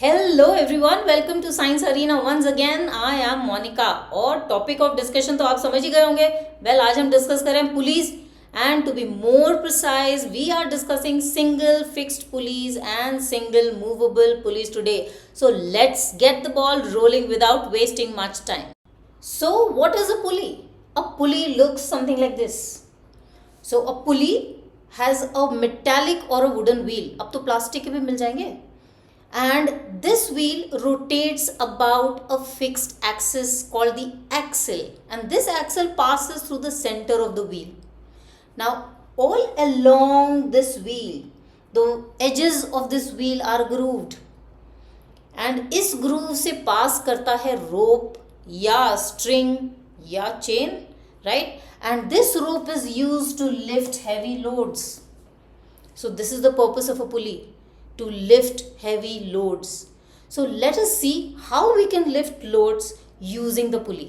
Hello everyone, welcome to science arena once again. I am Monica और topic of discussion तो आप समझ ही गए होंगे। आज हम डिस्कस करें pulleys and to be more precise we are discussing single fixed pulleys and single movable pulleys today. So let's get the ball rolling without wasting much time. So what is a pulley? A pulley looks something like this. So a pulley has a metallic or a wooden wheel. अब तो plastic के भी मिल जाएंगे। And this wheel rotates about a fixed axis called the axle, and this axle passes through the center of the wheel. Now all along this wheel the edges of this wheel are grooved, and इस groove से pass करता है rope या string या chain, right? And this rope is used to lift heavy loads. So this is the purpose of a pulley, to lift heavy loads. So let us see how we can lift loads using the pulley.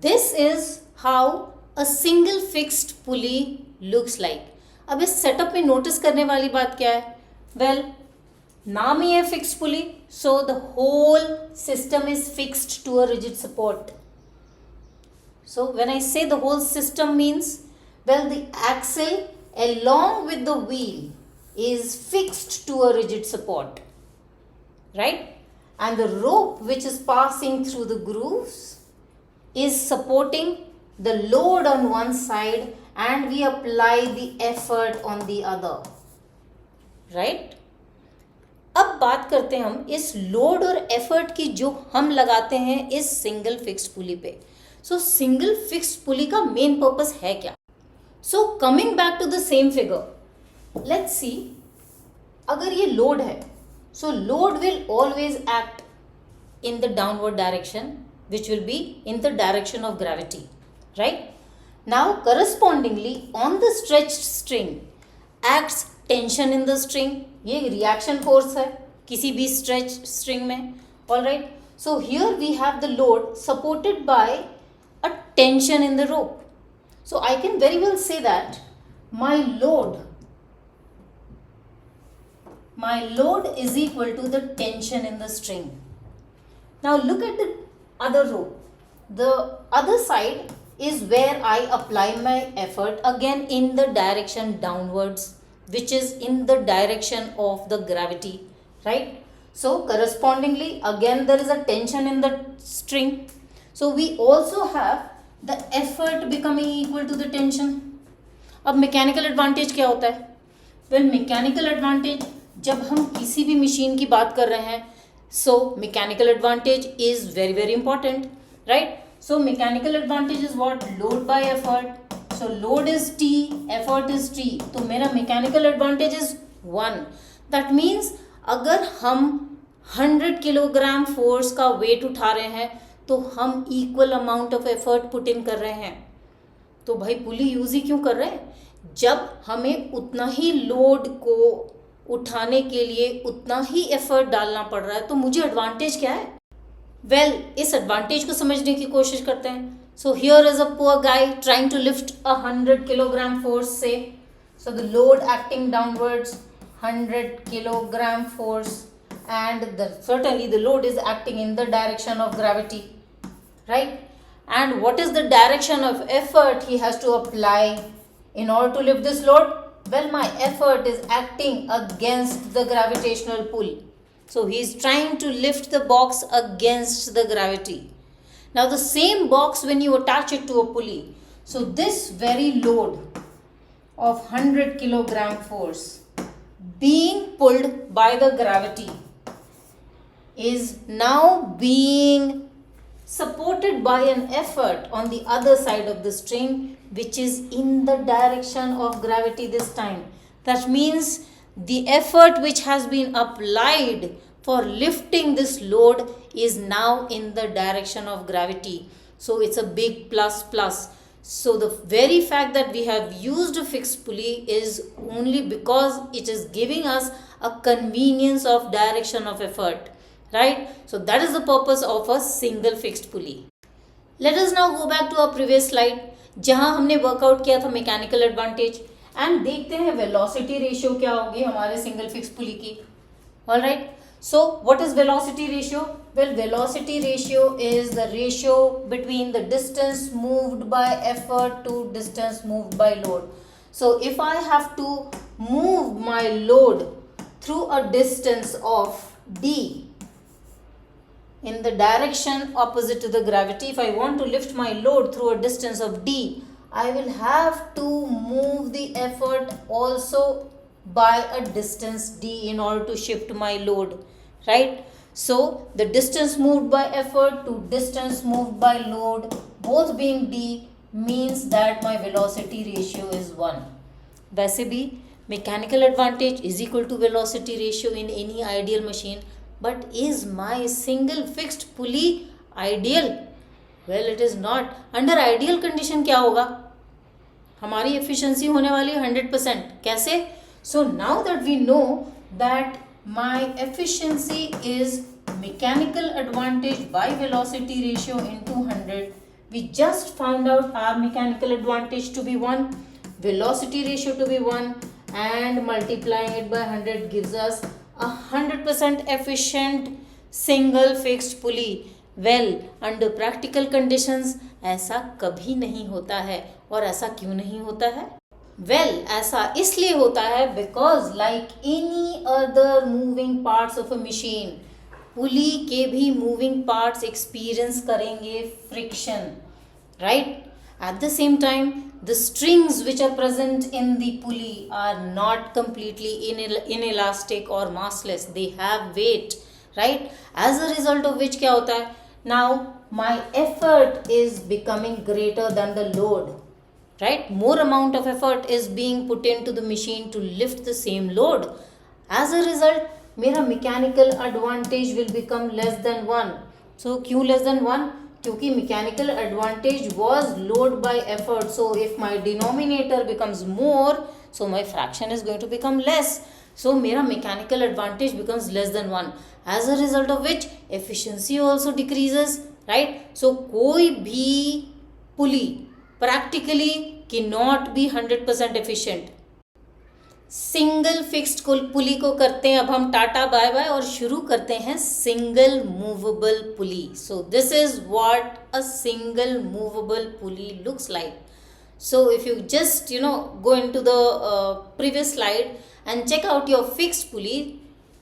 This is how a single fixed pulley looks like. अब इस setup में notice करने वाली बात क्या है? Well, नाम ही है fixed pulley, so the whole system is fixed to a rigid support. So when I say the whole system means, well, the axle along with the wheel is fixed to a rigid support, right? And the rope which is passing through the grooves is supporting the load on one side, and we apply the effort on the other, right? अब बात करते हैं हम इस load और effort की जो हम लगाते हैं इस सिंगल फिक्स्ड पुली पे. सो सिंगल फिक्स्ड पुली का मेन पर्पस है क्या? So coming back to the same figure, let's see. अगर ये लोड है, so load will always act in the downward direction which will be in the direction of gravity, right? Now correspondingly on the stretched string acts tension in the string. ये reaction force है किसी भी stretch string में, all right? So here we have the load supported by a tension in the rope. So I can very well say that my load is equal to the tension in the string. Now look at the other rope. The other side is where I apply my effort again in the direction downwards, which is in the direction of the gravity, right? So correspondingly again there is a tension in the string. So we also have the effort becoming equal to the tension. अब mechanical advantage क्या होता है? Well, mechanical advantage जब हम किसी भी machine की बात कर रहे हैं, so mechanical advantage is very very important, right? So mechanical advantage is what? Load bye effort. So load is T, effort is T, तो मेरा mechanical advantage is 1. That means अगर हम 100 किलोग्राम फोर्स का वेट उठा रहे हैं तो हम equal amount of effort put in कर रहे हैं. तो भाई पुली यूज ही क्यों कर रहे हैं? जब हमें उतना ही लोड को उठाने के लिए उतना ही एफर्ट डालना पड़ रहा है तो मुझे एडवांटेज क्या है? वेल, इस एडवांटेज को समझने की कोशिश करते हैं. So here is a poor guy trying to lift 100 kilogram force से. So the load acting downwards 100 kilogram force, and certainly the load is acting in the direction of gravity, right? And what is the direction of effort he has to apply in order to lift this load? Well, my effort is acting against the gravitational pull, so he is trying to lift the box against the gravity. Now the same box, when you attach it to a pulley, so this very load of 100 kilogram force being pulled by the gravity is now being supported by an effort on the other side of the string, which is in the direction of gravity this time. That means the effort which has been applied for lifting this load is now in the direction of gravity. So it's a big plus plus. So the very fact that we have used a fixed pulley is only because it is giving us a convenience of direction of effort, right? So that is the purpose of a single fixed pulley. Let us now go back to our previous slide जहां हमने workout किया था mechanical advantage, and देखते हैं velocity ratio क्या होगी हमारे single fix पुली की. All right, So what is velocity ratio? Well, velocity ratio is the ratio between the distance moved by effort to distance moved by load. So if I have to move my load through a distance of d in the direction opposite to the gravity, if I want to lift my load through a distance of d, I will have to move the effort also by a distance d in order to shift my load, right? So the distance moved by effort to distance moved by load, both being d, means that my velocity ratio is 1. वैसे भी mechanical advantage is equal to velocity ratio in any ideal machine, but is my single fixed pulley ideal? Well, it is not. Under ideal condition क्या होगा? हमारी efficiency होने वाली 100%. कैसे? So now that we know that my efficiency is mechanical advantage by velocity ratio into 100, we just found out our mechanical advantage to be 1, velocity ratio to be 1, and multiplying it by 100 gives us 100% efficient single fixed pulley. Well, under practical conditions ऐसा कभी नहीं होता है. और ऐसा क्यों नहीं होता है? Well, ऐसा इसलिए होता है because like any other moving parts of a machine, पुली के भी moving parts experience करेंगे friction, right? At the same time, the strings which are present in the pulley are not completely inelastic or massless. They have weight, right? As a result of which क्या होता है? Now my effort is becoming greater than the load, right? More amount of effort is being put into the machine to lift the same load. As a result, मेरा mechanical advantage will become less than 1. So क्यों less than 1? क्योंकि mechanical advantage was load by effort. So if my denominator becomes more, so my fraction is going to become less. So मेरा mechanical advantage becomes less than 1. As a result of which efficiency also decreases, right? So कोई भी pulley practically cannot be 100% efficient. Single fixed pulley को करते हैं अब हम tata bye bye और शुरू करते हैं single movable pulley. So this is what a single movable pulley looks like. So if you just go into the previous slide and check out your fixed pulley,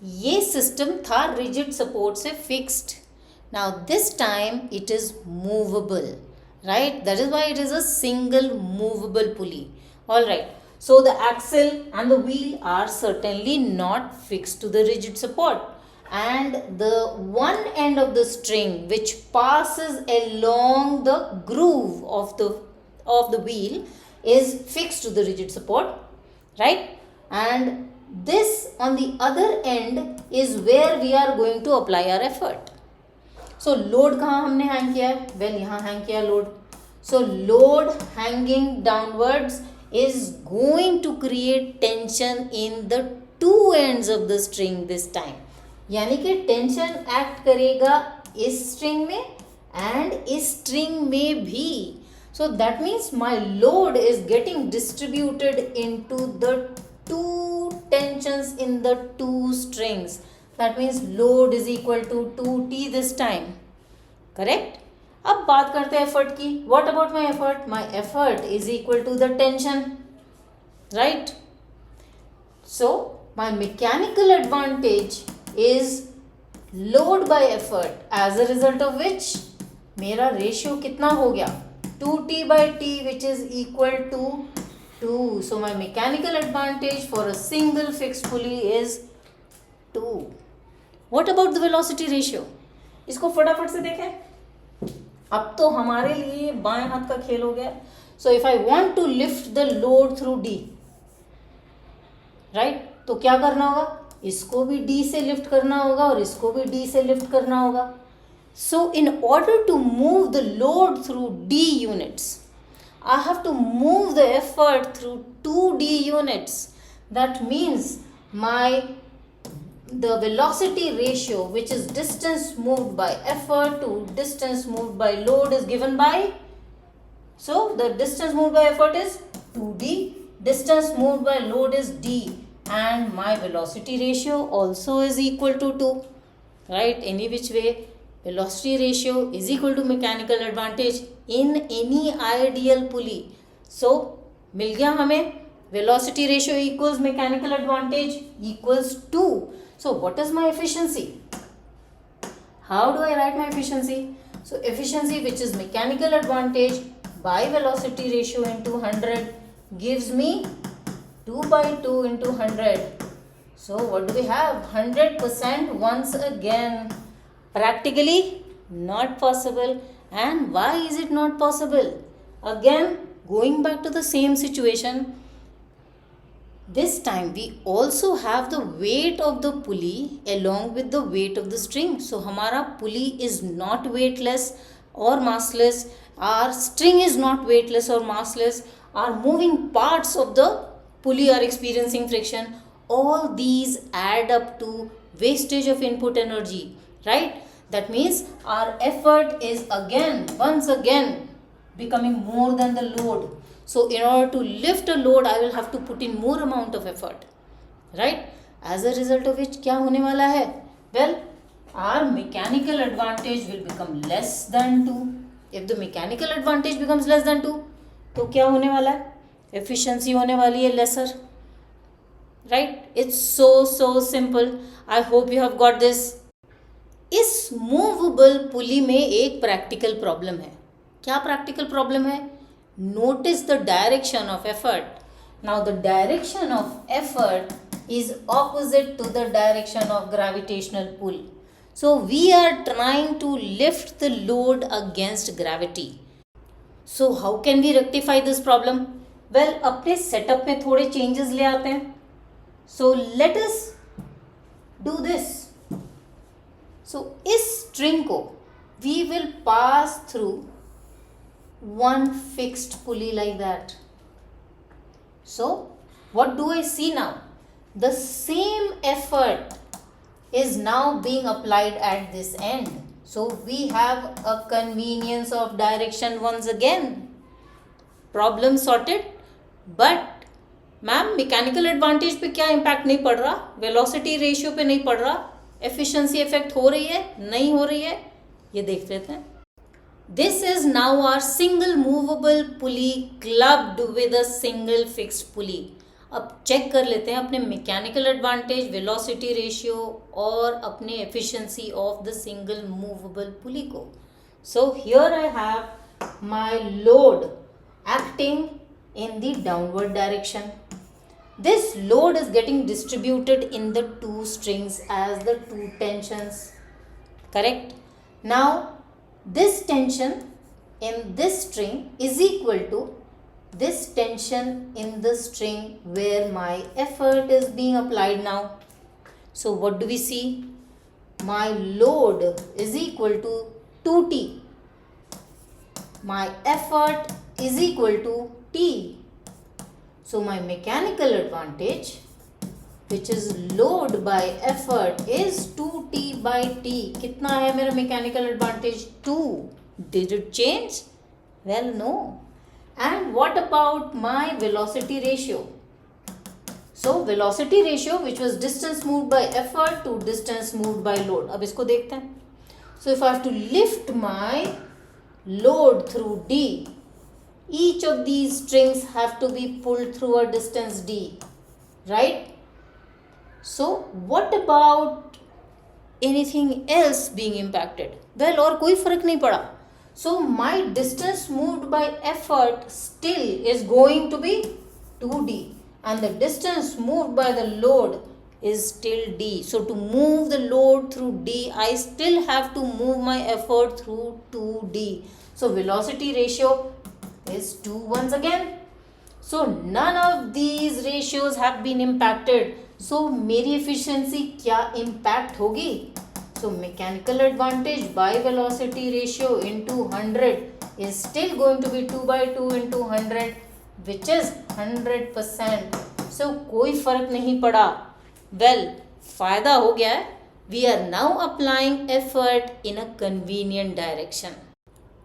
ये system था rigid support से fixed. Now this time it is movable, right? That is why it is a single movable pulley. All right. So the axle and the wheel are certainly not fixed to the rigid support, and the one end of the string which passes along the groove of the wheel is fixed to the rigid support, right? And this on the other end is where we are going to apply our effort. So load कहाँ हमने hang किया है? Well, यहाँ hang किया load. So load hanging downwards is going to create tension in the two ends of the string this time. यानी कि tension act करेगा इस string में and इस string में भी. So that means my load is getting distributed into the two tensions in the two strings. That means load is equal to 2T this time. Correct? अब बात करते हैं एफर्ट की. What about my effort? My effort is equal to the tension, right? So my mechanical advantage is load by effort, as a result of which मेरा ratio कितना हो गया? 2T by T, which is equal to 2. So my mechanical advantage for a single fixed pulley is 2. What about the velocity ratio? इसको फटाफट से देखें. अब तो हमारे लिए बाएं हाथ का खेल हो गया. So if I want to lift the load through D, right, तो क्या करना होगा? इसको भी डी से लिफ्ट करना होगा और इसको भी डी से लिफ्ट करना होगा. So in order to move the load through d units, I have to move the effort through 2D units. That means the velocity ratio, which is distance moved by effort to distance moved by load, is given by, so the distance moved by effort is 2D, distance moved by load is D. and my velocity ratio also is equal to 2, right? Any which way, velocity ratio is equal to mechanical advantage in any ideal pulley. So मिल गया हमें velocity ratio equals mechanical advantage equals 2. So what is my efficiency? How do I write my efficiency? So efficiency, which is mechanical advantage by velocity ratio into 100, gives me 2 by 2 into 100. So what do we have? 100% once again. Practically not possible. And why is it not possible? Again, going back to the same situation, this time we also have the weight of the pulley along with the weight of the string. So हमारा pulley is not weightless or massless. Our string is not weightless or massless. Our moving parts of the pulley are experiencing friction. All these add up to wastage of input energy, right? That means our effort is once again becoming more than the load. So in order to lift a load, I will have to put in more amount of effort, right? As a result of which क्या होने वाला है? Well, our mechanical advantage will become less than 2. If the mechanical advantage becomes less than 2, तो क्या होने वाला है? Efficiency होने वाली है lesser, right? It's so simple. I hope you have got this. इस मूवेबल पुली में एक प्रैक्टिकल प्रॉब्लम है. क्या प्रैक्टिकल प्रॉब्लम है? Notice the direction of effort. Now the direction of effort is opposite to the direction of gravitational pull. So we are trying to lift the load against gravity. So how can we rectify this problem? Well, अपने setup में थोड़े changes ले आते हैं. So let us do this. So इस string को we will pass through one fixed pulley like that. So what do I see now? The same effort is now being applied at this end. So we have a convenience of direction once again. Problem sorted. But ma'am mechanical advantage पे क्या impact नहीं पड़ रहा, velocity ratio पे नहीं पड़ रहा, efficiency effect हो रही है नहीं हो रही है, ये देख लेते हैं. This is now our single movable pulley clubbed with a single fixed pulley. अब चेक कर लेते हैं अपने मैकेनिकल एडवांटेज, वेलोसिटी रेशियो और अपने efficiency of the single movable pulley को. So here I have my load acting in the downward direction. This load is getting distributed in the two strings as the two tensions. Correct. Now this tension in this string is equal to this tension in the string where my effort is being applied now. So what do we see? My load is equal to 2T. My effort is equal to T. So my mechanical advantage, which is load by effort, is 2T by T. कितना है मेरा mechanical advantage? 2. Did it change? Well, no. And what about my velocity ratio? So velocity ratio, which was distance moved by effort to distance moved by load. अब इसको देखते हैं. So if I have to lift my load through D, each of these strings have to be pulled through a distance D, right? So what about anything else being impacted? Well, और कोई फर्क नहीं पड़ा. So my distance moved by effort still is going to be 2D and the distance moved by the load is still D. So to move the load through D, I still have to move my effort through 2D. So velocity ratio is 2 once again. So none of these ratios have been impacted. So मेरी efficiency क्या impact होगी? So mechanical advantage by velocity ratio into 100 is still going to be 2 by 2 into 100, which is 100%. So कोई फर्क नहीं पड़ा. Well, फायदा हो गया है. We are now applying effort in a convenient direction.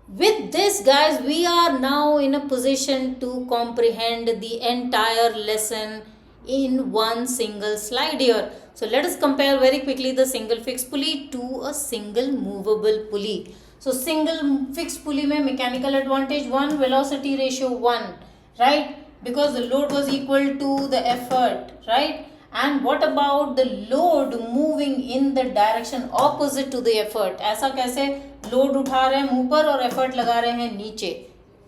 With this, guys, we are now in a position to comprehend the entire lesson in one single slide here. So let us compare very quickly the single fixed pulley to a single movable pulley. So single fixed pulley में mechanical advantage 1, velocity ratio 1, right? Because the load was equal to the effort, right? And what about the load moving in the direction opposite to the effort? ऐसा कैसे load उठा रहे हैं ऊपर और effort लगा रहे हैं नीचे,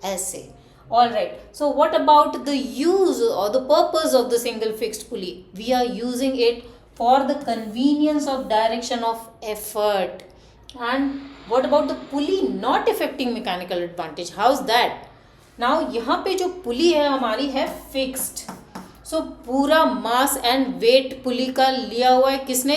ऐसे. Alright, so what about the use or the purpose of the single fixed pulley? We are using it for the convenience of direction of effort. And what about the pulley not affecting mechanical advantage? How's that? Now यहाँ पे जो pulley है हमारी है fixed. So पूरा mass and weight pulley का लिया हुआ है किसने?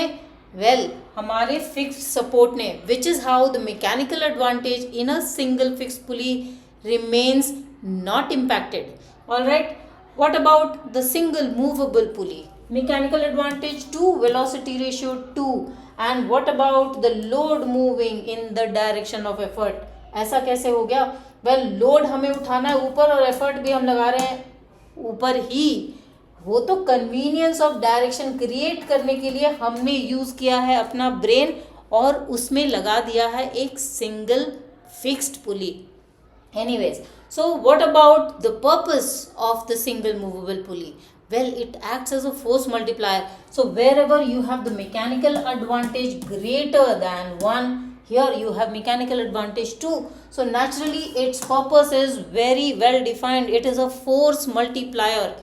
Well, हमारे fixed support ने, which is how the mechanical advantage in a single fixed pulley remains not impacted. Alright, what about the single movable pulley? Mechanical advantage 2, velocity ratio 2. And what about the load moving in the direction of effort? ऐसा कैसे हो गया? Well, load हमें उठाना है ऊपर और effort भी हम लगा रहे हैं ऊपर ही. वो तो कन्वीनियंस ऑफ डायरेक्शन क्रिएट करने के लिए हमने यूज़ किया है अपना ब्रेन और उसमें लगा दिया है एक single fixed pulley. Anyways, so what about the purpose of the single movable pulley? Well, it acts as a force multiplier. So wherever you have the mechanical advantage greater than 1, here you have mechanical advantage 2. So naturally its purpose is very well defined. It is a force multiplier.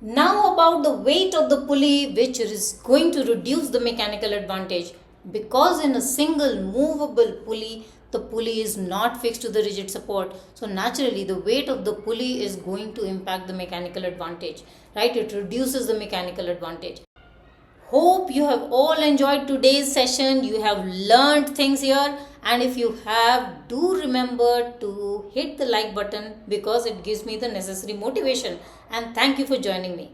Now about the weight of the pulley, which is going to reduce the mechanical advantage. Because in a single movable pulley, the pulley is not fixed to the rigid support. So naturally the weight of the pulley is going to impact the mechanical advantage, right? It reduces the mechanical advantage. Hope you have all enjoyed today's session. You have learned things here, and if you have, do remember to hit the like button because it gives me the necessary motivation. And thank you for joining me.